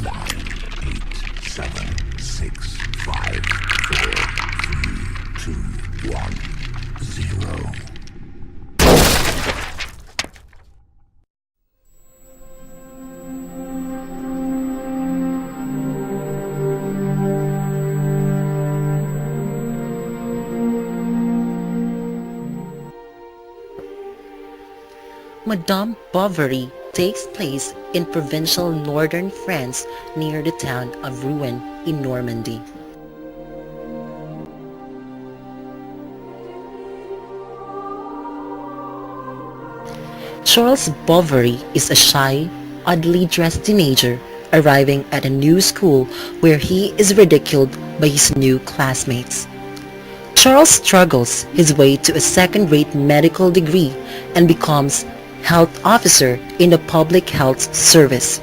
9, 8, 7, 6, 5, 4, 3, 2, 1, 0. Madame Bovary takes place in provincial northern France near the town of Rouen in Normandy. Charles Bovary is a shy, oddly dressed teenager arriving at a new school where he is ridiculed by his new classmates. Charles struggles his way to a second-rate medical degree and becomes health officer in the public health service.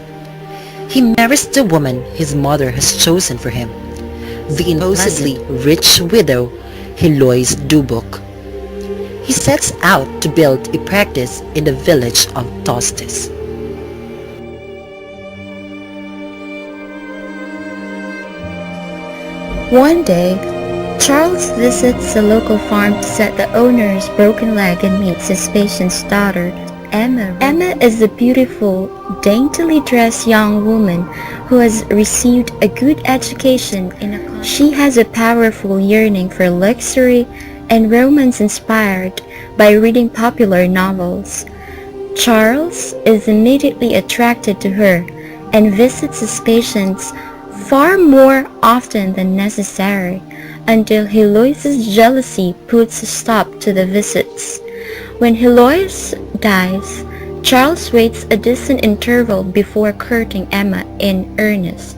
He marries the woman his mother has chosen for him, the impulsively rich widow Heloise Dubuc. He sets out to build a practice in the village of Tostes. One day, Charles visits a local farm to set the owner's broken leg and meets his patient's daughter, Emma. Emma is a beautiful, daintily dressed young woman who has received a good education in a She has a powerful yearning for luxury and romance inspired by reading popular novels. Charles is immediately attracted to her and visits his patients far more often than necessary until Heloise's jealousy puts a stop to the visits. When Heloise dies, Charles waits a decent interval before courting Emma in earnest.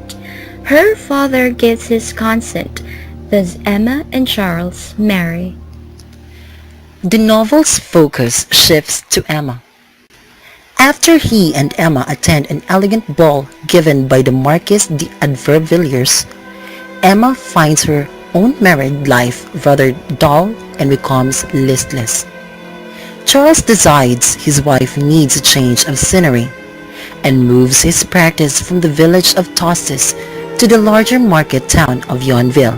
Her father gives his consent, thus Emma and Charles marry. The novel's focus shifts to Emma. After he and Emma attend an elegant ball given by the Marquis d'Aubervilliers, Emma finds her own married life rather dull and becomes listless. Charles decides his wife needs a change of scenery and moves his practice from the village of Tostes to the larger market town of Yonville.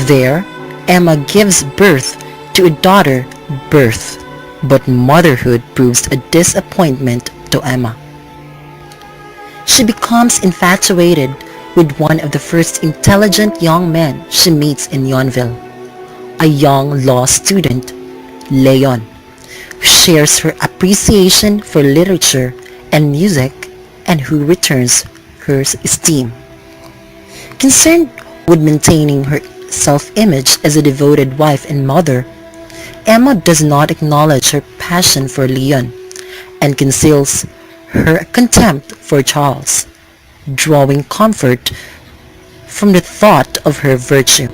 There, Emma gives birth to a daughter, Berthe, but motherhood proves a disappointment to Emma. She becomes infatuated with one of the first intelligent young men she meets in Yonville, a young law student, Léon, who shares her appreciation for literature and music and who returns her esteem. Concerned with maintaining her self-image as a devoted wife and mother, Emma does not acknowledge her passion for Léon and conceals her contempt for Charles, drawing comfort from the thought of her virtue.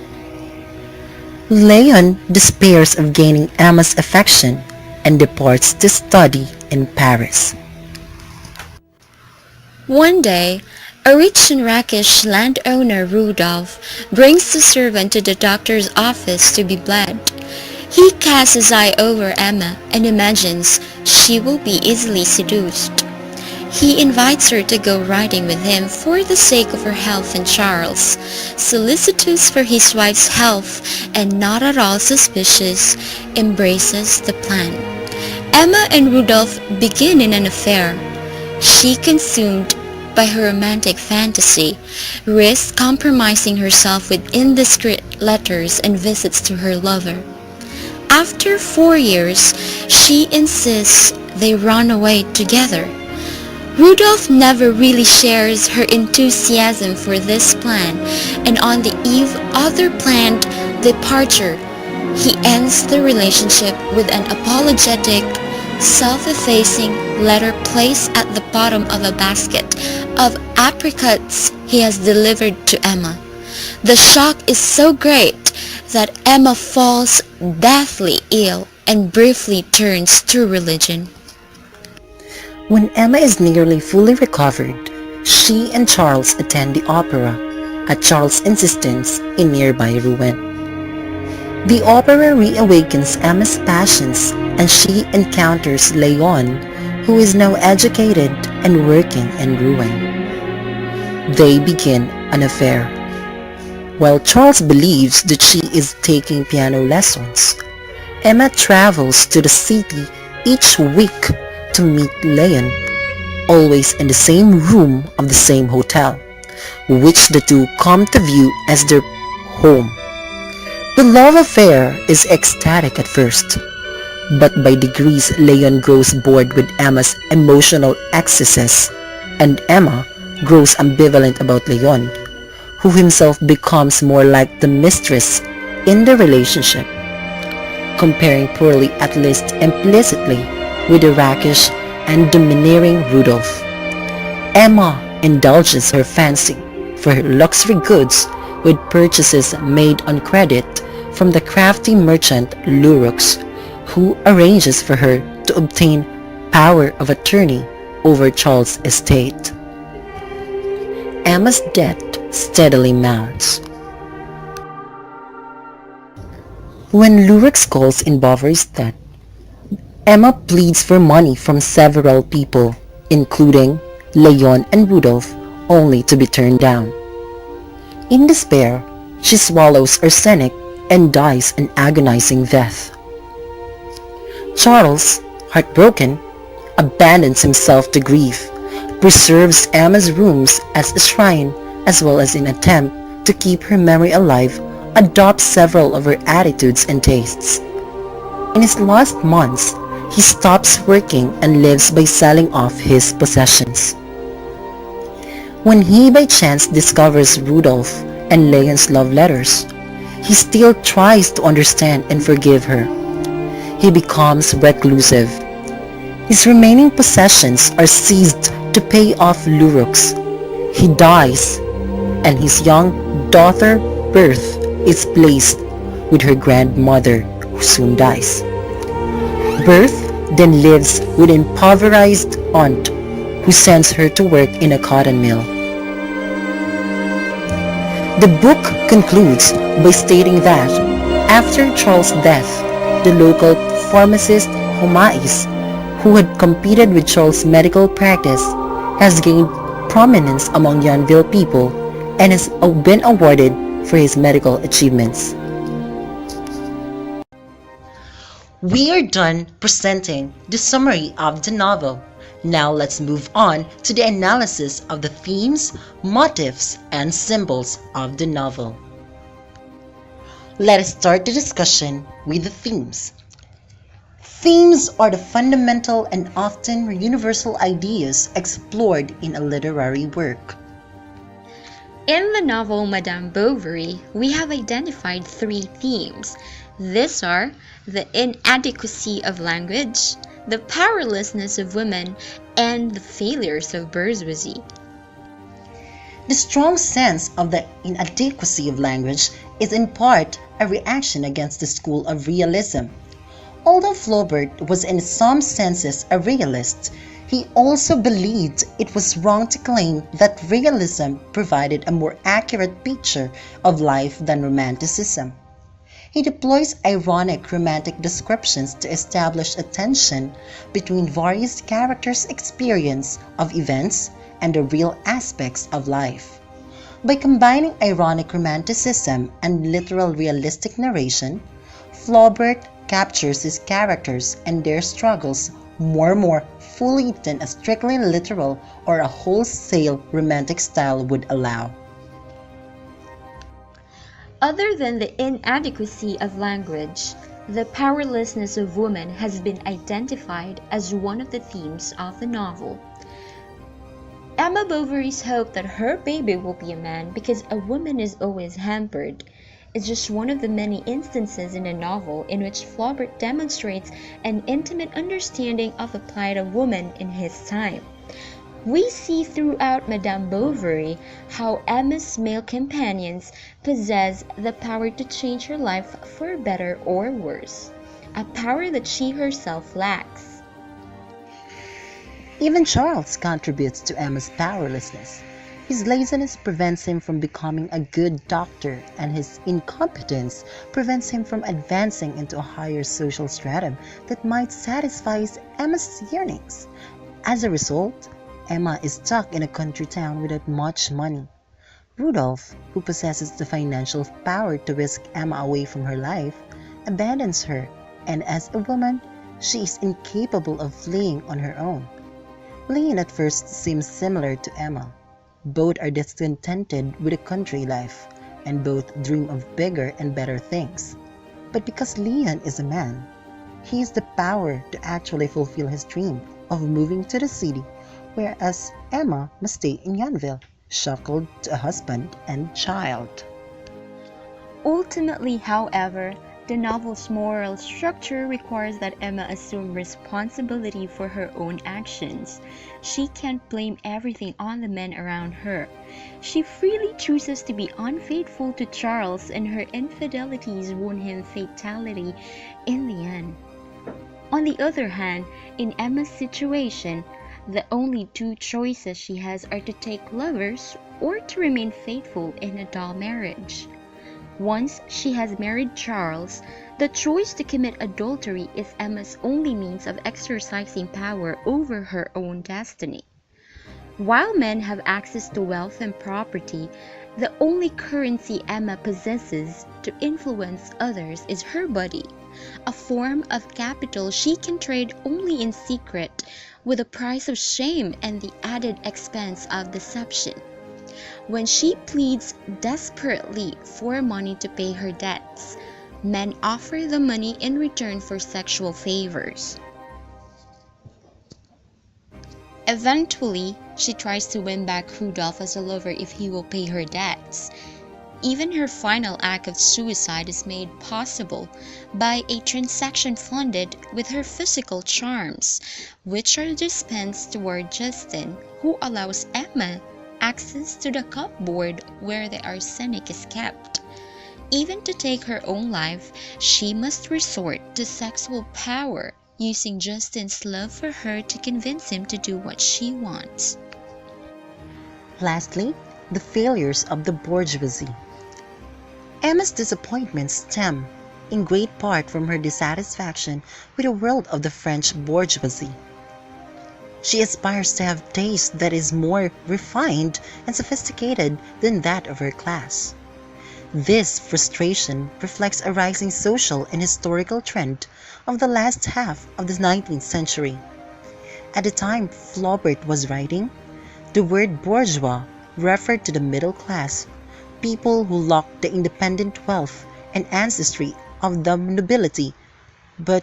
Léon despairs of gaining Emma's affection and departs to study in Paris. One day, a rich and rakish landowner, Rudolph, brings the servant to the doctor's office to be bled. He casts his eye over Emma and imagines she will be easily seduced. He invites her to go riding with him for the sake of her health, and Charles, solicitous for his wife's health and not at all suspicious, embraces the plan. Emma and Rudolph begin in an affair. She, consumed by her romantic fantasy, risks compromising herself with indiscreet letters and visits to her lover. After 4 years, she insists they run away together. Rudolph never really shares her enthusiasm for this plan, and on the eve of their planned departure, he ends the relationship with an apologetic, self-effacing letter placed at the bottom of a basket of apricots he has delivered to Emma. The shock is so great that Emma falls deathly ill and briefly turns to religion. When Emma is nearly fully recovered, she and Charles attend the opera at Charles' insistence in nearby Rouen. The opera reawakens Emma's passions and she encounters Leon, who is now educated and working in Rouen. They begin an affair. While Charles believes that she is taking piano lessons, Emma travels to the city each week to meet Leon, always in the same room of the same hotel, which the two come to view as their home. The love affair is ecstatic at first, but by degrees Leon grows bored with Emma's emotional excesses, and Emma grows ambivalent about Leon, who himself becomes more like the mistress in the relationship, comparing poorly at least implicitly with the rakish and domineering Rudolph. Emma indulges her fancy for her luxury goods with purchases made on credit from the crafty merchant Lurux, who arranges for her to obtain power of attorney over Charles' estate. Emma's debt steadily mounts. When Lurix calls in Bovary's debt, Emma pleads for money from several people, including Leon and Rudolph, only to be turned down. In despair, she swallows arsenic and dies an agonizing death. Charles, heartbroken, abandons himself to grief, preserves Emma's rooms as a shrine, as well as in attempt to keep her memory alive, adopts several of her attitudes and tastes. In his last months, he stops working and lives by selling off his possessions. When he by chance discovers Rudolph and Leon's love letters, he still tries to understand and forgive her. He becomes reclusive. His remaining possessions are seized to pay off Lurux. He dies, and his young daughter Berthe is placed with her grandmother, who soon dies. Berthe then lives with an impoverished aunt who sends her to work in a cotton mill. The book concludes by stating that after Charles' death, the local pharmacist Homais, who had competed with Charles' medical practice, has gained prominence among Yonville people and has been awarded for his medical achievements. We are done presenting the summary of the novel. Now let's move on to the analysis of the themes, motifs, and symbols of the novel. Let us start the discussion with the themes. Themes are the fundamental and often universal ideas explored in a literary work. In the novel Madame Bovary, we have identified 3 themes. These are the inadequacy of language, the powerlessness of women, and the failures of bourgeoisie. The strong sense of the inadequacy of language is in part a reaction against the school of realism. Although Flaubert was in some senses a realist, he also believed it was wrong to claim that realism provided a more accurate picture of life than romanticism. He deploys ironic romantic descriptions to establish a tension between various characters' experience of events and the real aspects of life. By combining ironic romanticism and literal realistic narration, Flaubert captures his characters and their struggles more fully than a strictly literal or a wholesale romantic style would allow. Other than the inadequacy of language, the powerlessness of woman has been identified as one of the themes of the novel. Emma Bovary's hope that her baby will be a man because a woman is always hampered is just one of the many instances in the novel in which Flaubert demonstrates an intimate understanding of the plight of woman in his time. We see throughout Madame Bovary how Emma's male companions possess the power to change her life for better or worse, a power that she herself lacks. Even Charles contributes to Emma's powerlessness. His laziness prevents him from becoming a good doctor, and his incompetence prevents him from advancing into a higher social stratum that might satisfy Emma's yearnings. As a result, Emma is stuck in a country town without much money. Rudolph, who possesses the financial power to whisk Emma away from her life, abandons her, and as a woman, she is incapable of fleeing on her own. Leon at first seems similar to Emma. Both are discontented with a country life, and both dream of bigger and better things. But because Leon is a man, he has the power to actually fulfill his dream of moving to the city, whereas Emma must stay in Yonville, shackled to a husband and child. Ultimately, however, the novel's moral structure requires that Emma assume responsibility for her own actions. She can't blame everything on the men around her. She freely chooses to be unfaithful to Charles, and her infidelities won him fatality in the end. On the other hand, in Emma's situation, the only two choices she has are to take lovers or to remain faithful in a dull marriage. Once she has married Charles, the choice to commit adultery is Emma's only means of exercising power over her own destiny. While men have access to wealth and property, the only currency Emma possesses to influence others is her body, a form of capital she can trade only in secret, with the price of shame and the added expense of deception. When she pleads desperately for money to pay her debts, men offer the money in return for sexual favors. Eventually, she tries to win back Rudolph as a lover if he will pay her debts. Even her final act of suicide is made possible by a transaction funded with her physical charms, which are dispensed toward Justin, who allows Emma access to the cupboard where the arsenic is kept. Even to take her own life, she must resort to sexual power, using Justin's love for her to convince him to do what she wants. Lastly, the failures of the bourgeoisie. Emma's disappointments stem, in great part, from her dissatisfaction with the world of the French bourgeoisie. She aspires to have taste that is more refined and sophisticated than that of her class. This frustration reflects a rising social and historical trend of the last half of the 19th century. At the time Flaubert was writing, the word bourgeois referred to the middle class, people who lacked the independent wealth and ancestry of the nobility, but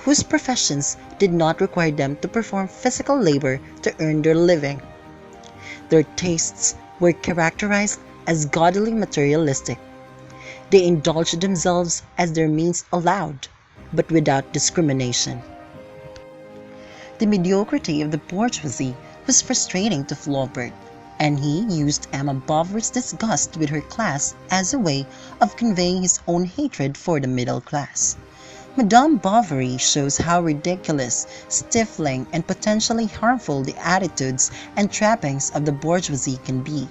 whose professions did not require them to perform physical labor to earn their living. Their tastes were characterized as gaudily materialistic. They indulged themselves as their means allowed, but without discrimination. The mediocrity of the bourgeoisie was frustrating to Flaubert, and he used Emma Bovary's disgust with her class as a way of conveying his own hatred for the middle class. Madame Bovary shows how ridiculous, stifling, and potentially harmful the attitudes and trappings of the bourgeoisie can be.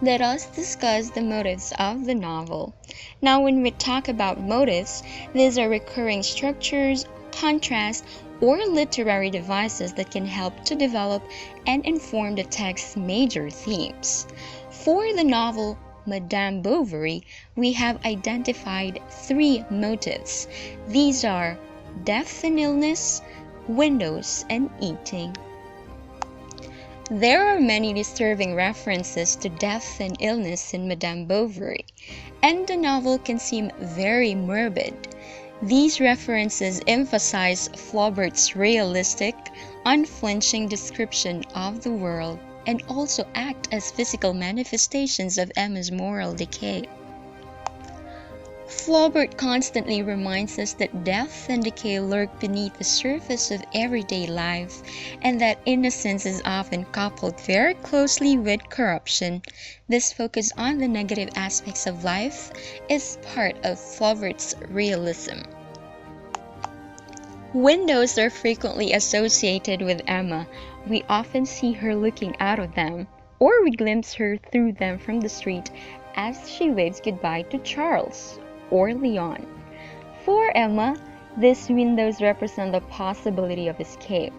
Let us discuss the motives of the novel. Now, when we talk about motives, these are recurring structures, contrasts, or literary devices that can help to develop and inform the text's major themes. For the novel Madame Bovary, we have identified 3 motives. These are death and illness, windows, and eating. There are many disturbing references to death and illness in Madame Bovary, and the novel can seem very morbid. These references emphasize Flaubert's realistic, unflinching description of the world and also act as physical manifestations of Emma's moral decay. Flaubert constantly reminds us that death and decay lurk beneath the surface of everyday life, and that innocence is often coupled very closely with corruption. This focus on the negative aspects of life is part of Flaubert's realism. Windows are frequently associated with Emma. We often see her looking out of them. or we glimpse her through them from the street as she waves goodbye to Charles or Leon. For Emma, these windows represent the possibility of escape.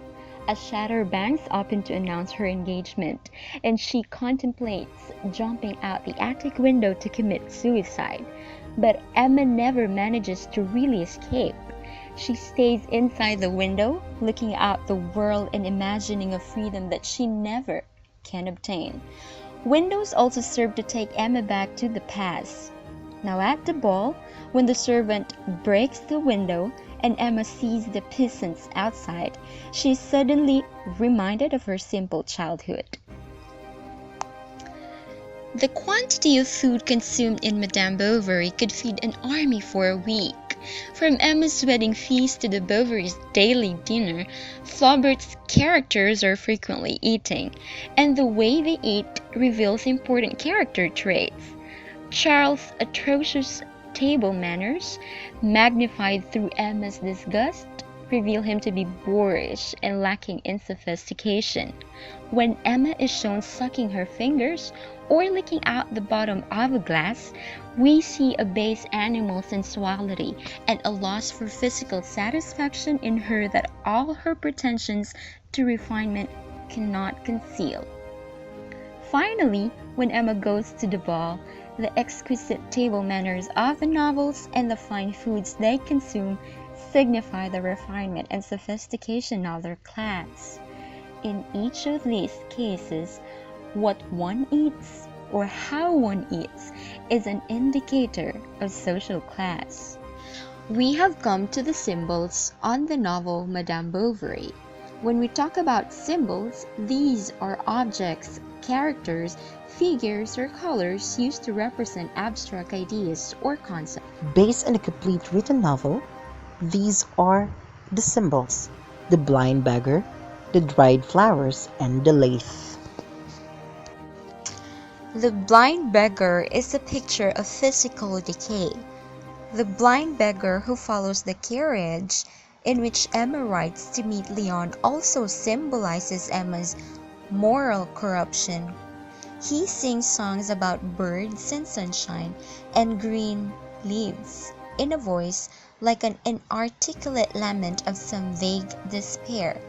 A shatter bangs open to announce her engagement, and she contemplates jumping out the attic window to commit suicide. But Emma never manages to really escape. She stays inside the window, looking out the world and imagining a freedom that she never can obtain. Windows also serve to take Emma back to the past. Now at the ball, when the servant breaks the window and Emma sees the peasants outside, she is suddenly reminded of her simple childhood. The quantity of food consumed in Madame Bovary could feed an army for a week. From Emma's wedding feast to the Bovary's daily dinner, Flaubert's characters are frequently eating, and the way they eat reveals important character traits. Charles' atrocious table manners, magnified through Emma's disgust, reveal him to be boorish and lacking in sophistication. When Emma is shown sucking her fingers or licking out the bottom of a glass, we see a base animal sensuality and a loss for physical satisfaction in her that all her pretensions to refinement cannot conceal. Finally, when Emma goes to the ball, the exquisite table manners of the novels and the fine foods they consume signify the refinement and sophistication of their class. In each of these cases, what one eats or how one eats is an indicator of social class. We have come to the symbols on the novel Madame Bovary. When we talk about symbols, these are objects, characters, figures, or colors used to represent abstract ideas or concepts. Based on a complete written novel, these are the symbols: the blind beggar, the dried flowers, and the lath. The blind beggar is a picture of physical decay. The blind beggar who follows the carriage in which Emma rides to meet Leon also symbolizes Emma's moral corruption. He sings songs about birds and sunshine and green leaves in a voice like an inarticulate lament of some vague despair.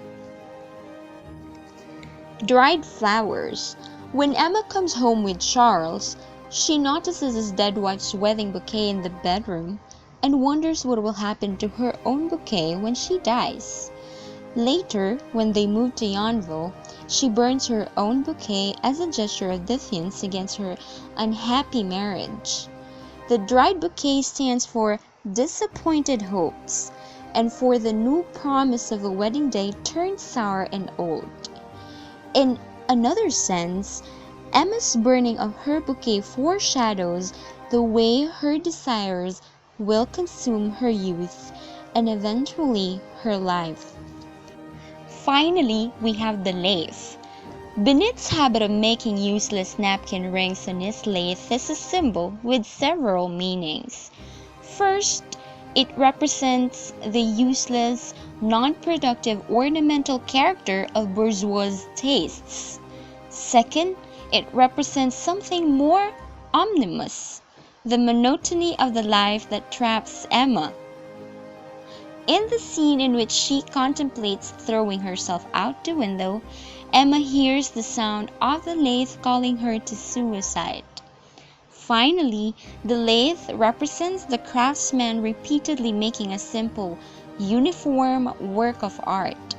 Dried flowers. When Emma comes home with Charles, she notices his dead wife's wedding bouquet in the bedroom and wonders what will happen to her own bouquet when she dies. Later, when they move to Yonville, she burns her own bouquet as a gesture of defiance against her unhappy marriage. The dried bouquet stands for disappointed hopes, and for the new promise of a wedding day turned sour and old. In another sense, Emma's burning of her bouquet foreshadows the way her desires will consume her youth and eventually her life. Finally, we have the lathe. Benit's habit of making useless napkin rings on his lathe is a symbol with several meanings. First, it represents the useless, non-productive ornamental character of bourgeois tastes. Second, it represents something more ominous, the monotony of the life that traps Emma. In the scene in which she contemplates throwing herself out the window, Emma hears the sound of the lathe calling her to suicide. Finally, the lathe represents the craftsman repeatedly making a simple, uniform work of art.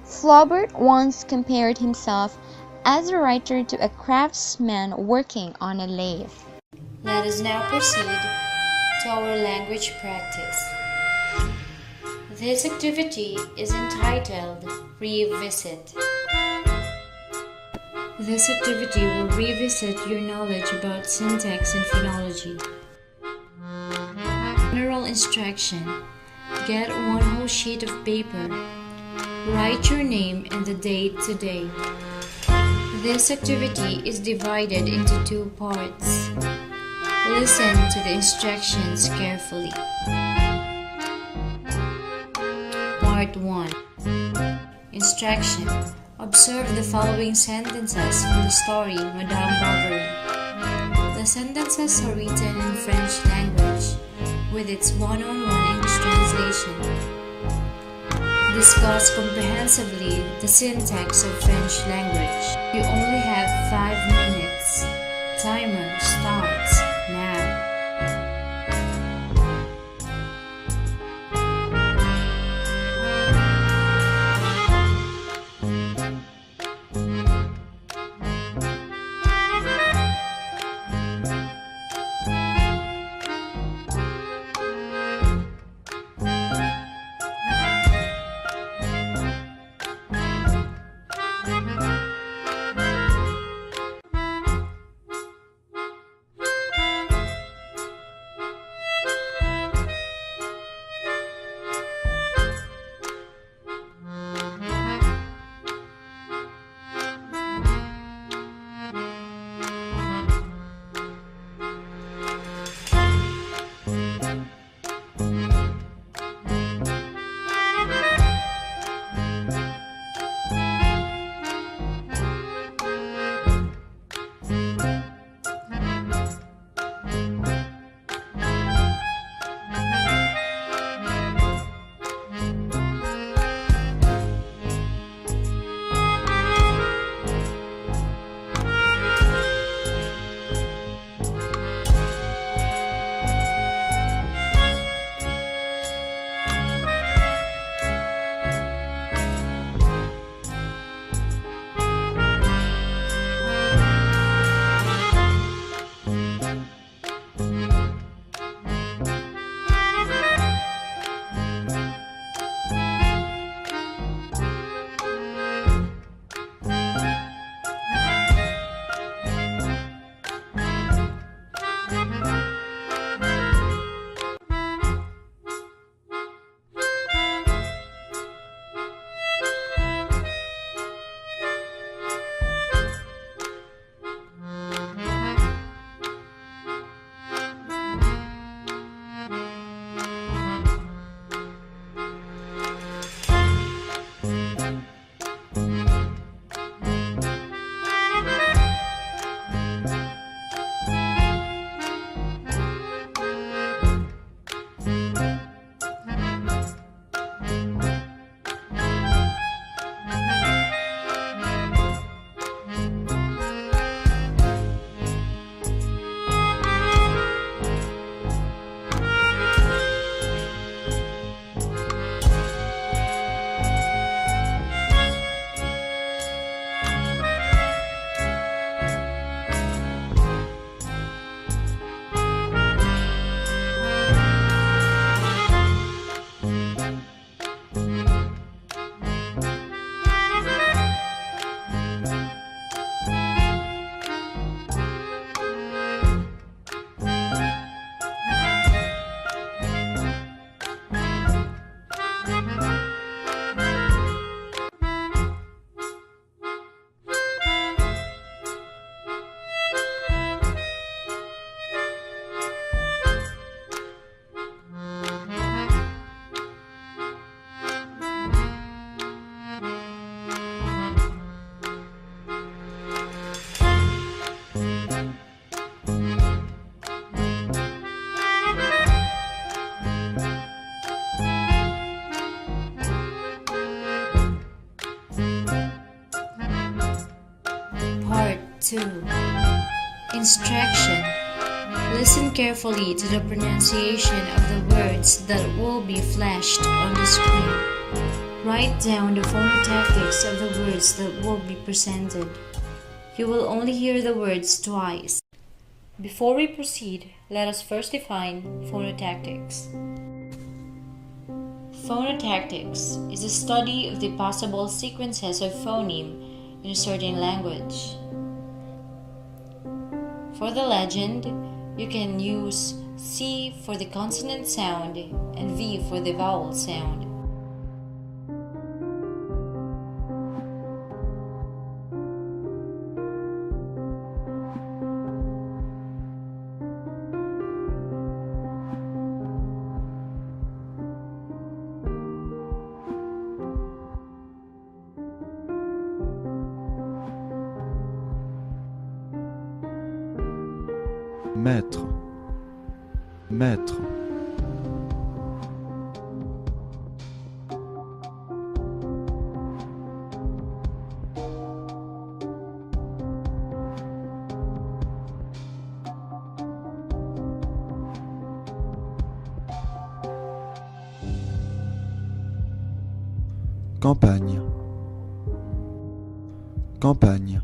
Flaubert once compared himself as a writer to a craftsman working on a lathe. Let us now proceed to our language practice. This activity is entitled Revisit. This activity will revisit your knowledge about syntax and phonology. General instruction. Get one whole sheet of paper. Write your name and the date today. This activity is divided into two parts. Listen to the instructions carefully. Part 1. Instruction. Observe the following sentences from the story Madame Bovary. The sentences are written in French language with its one-on-one English translation. Discuss comprehensively the syntax of French language. You only have 5 minutes. Timer starts now. Part 2. Instruction. Listen carefully to the pronunciation of the words that will be flashed on the screen. Write down the phonotactics of the words that will be presented. You will only hear the words twice. Before we proceed, let us first define phonotactics. Phonotactics is the study of the possible sequences of phoneme in a certain language. For the legend, you can use C for the consonant sound and V for the vowel sound. maître, maître. Campagne, campagne.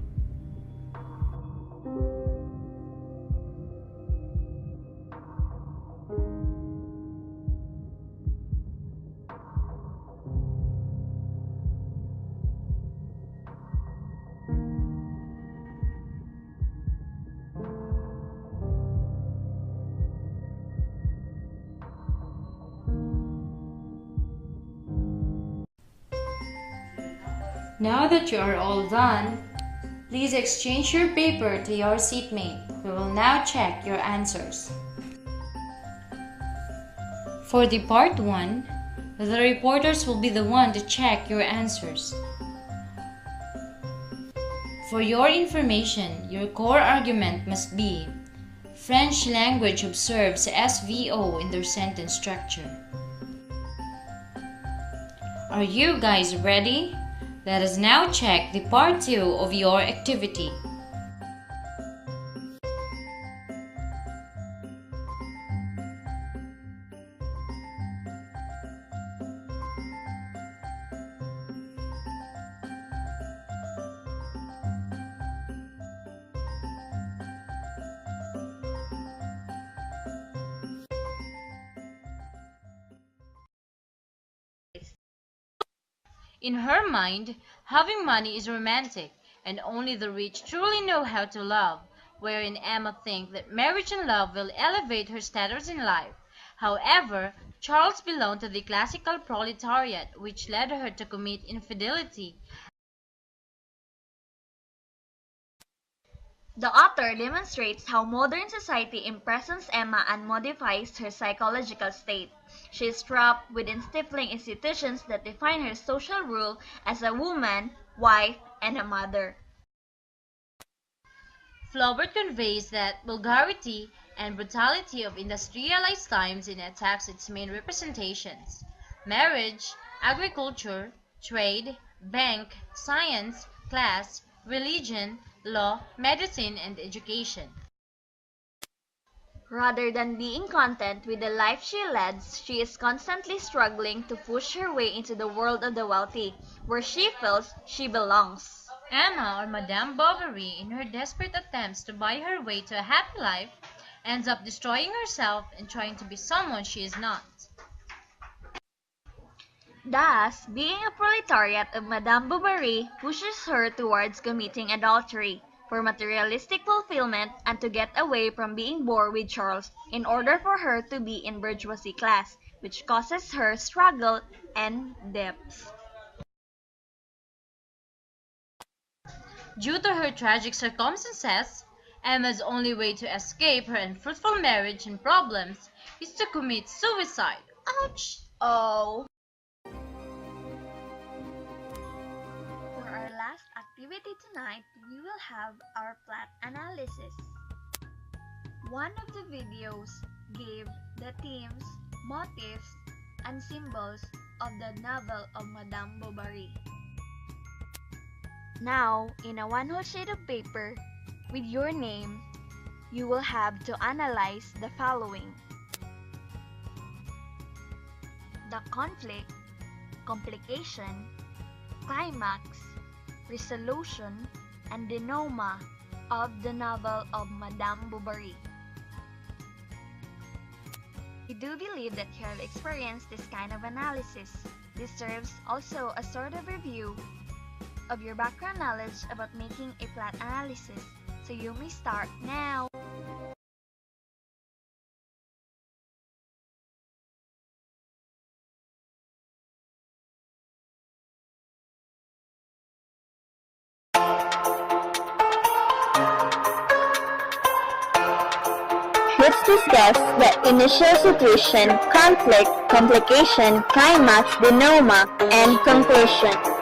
Now that you are all done, please exchange your paper to your seatmate. We will now check your answers. For the part 1, the reporters will be the one to check your answers. For your information, your core argument must be French language observes SVO in their sentence structure. Are you guys ready? Let us now check the part 2 of your activity. In her mind, having money is romantic, and only the rich truly know how to love, wherein Emma thinks that marriage and love will elevate her status in life. However, Charles belonged to the classical proletariat, which led her to commit infidelity. The author demonstrates how modern society imprisons Emma and modifies her psychological state. She is trapped within stifling institutions that define her social role as a woman, wife, and a mother. Flaubert conveys that vulgarity and brutality of industrialized times and attacks its main representations: marriage, agriculture, trade, bank, science, class, religion, law, medicine, and education. Rather than being content with the life she leads, she is constantly struggling to push her way into the world of the wealthy, where she feels she belongs. Emma, or Madame Bovary, in her desperate attempts to buy her way to a happy life, ends up destroying herself and trying to be someone she is not. Thus, being a proletariat of Madame Bovary pushes her towards committing adultery, for materialistic fulfillment and to get away from being bored with Charles in order for her to be in bourgeoisie class, which causes her struggle and debts. Due to her tragic circumstances, Emma's only way to escape her unfruitful marriage and problems is to commit suicide. Ouch! Oh. For our last activity tonight, we will have our plot analysis. One of the videos gave the themes, motifs, and symbols of the novel of Madame Bovary. Now, in a one whole sheet of paper with your name, you will have to analyze the following: the conflict, complication, climax, resolution, and denouement of the novel of Madame Bovary. We do believe that you have experienced this kind of analysis. This serves also a sort of review of your background knowledge about making a plot analysis, so you may start now. Let's discuss the initial situation, conflict, complication, climax, denouement, and conclusion.